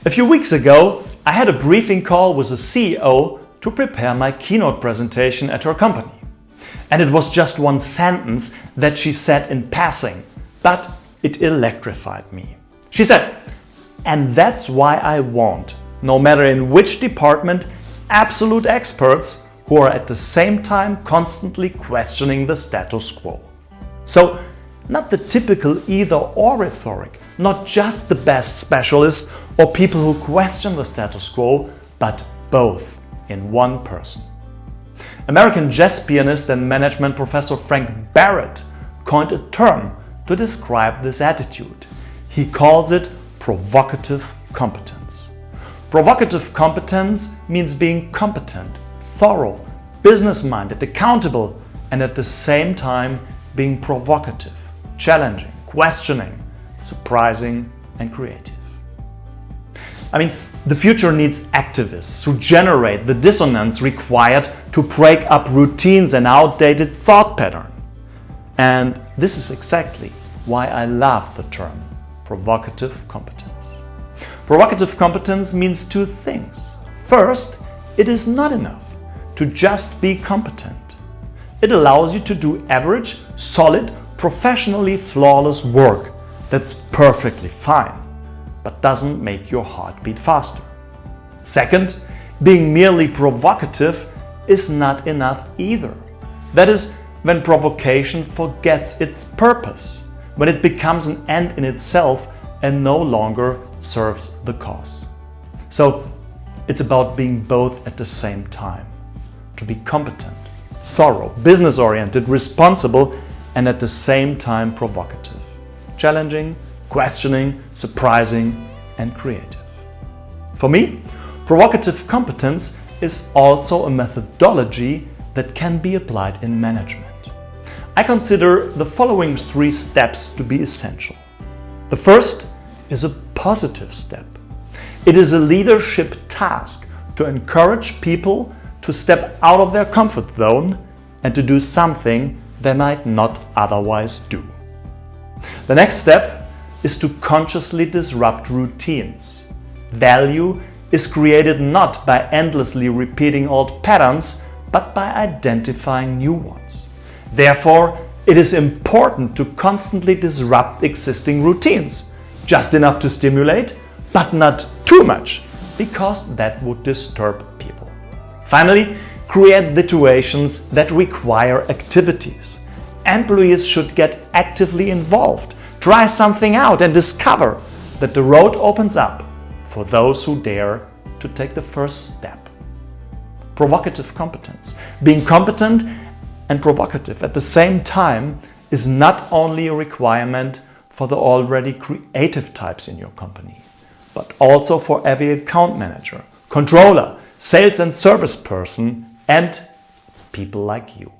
A few weeks ago, I had a briefing call with a CEO to prepare my keynote presentation at her company. And it was just one sentence that she said in passing, but it electrified me. She said, "And that's why I want, no matter in which department, absolute experts who are at the same time constantly questioning the status quo." So, not the typical either-or rhetoric, not just the best specialists or people who question the status quo, but both in one person. American jazz pianist and management professor Frank Barrett coined a term to describe this attitude. He calls it provocative competence. Provocative competence means being competent, thorough, business-minded, accountable, and at the same time being provocative, challenging, questioning, surprising, and creative. The future needs activists who generate the dissonance required to break up routines and outdated thought patterns. And this is exactly why I love the term provocative competence. Provocative competence means two things. First, it is not enough to just be competent. It allows you to do average, solid, professionally flawless work that's perfectly fine, but doesn't make your heart beat faster. Second, being merely provocative is not enough either. That is, when provocation forgets its purpose, when it becomes an end in itself and no longer serves the cause. So, it's about being both at the same time. To be competent, thorough, business-oriented, responsible, and at the same time provocative, challenging, questioning, surprising, and creative. For me, provocative competence is also a methodology that can be applied in management. I consider the following 3 steps to be essential. The first is a positive step. It is a leadership task to encourage people to step out of their comfort zone and to do something they might not otherwise do. The next step is to consciously disrupt routines. Value is created not by endlessly repeating old patterns, but by identifying new ones. Therefore, it is important to constantly disrupt existing routines, just enough to stimulate, but not too much, because that would disturb people. Finally, create situations that require activities. Employees should get actively involved, try something out, and discover that the road opens up for those who dare to take the first step. Provocative competence. Being competent and provocative at the same time is not only a requirement for the already creative types in your company, but also for every account manager, controller, sales and service person, and people like you.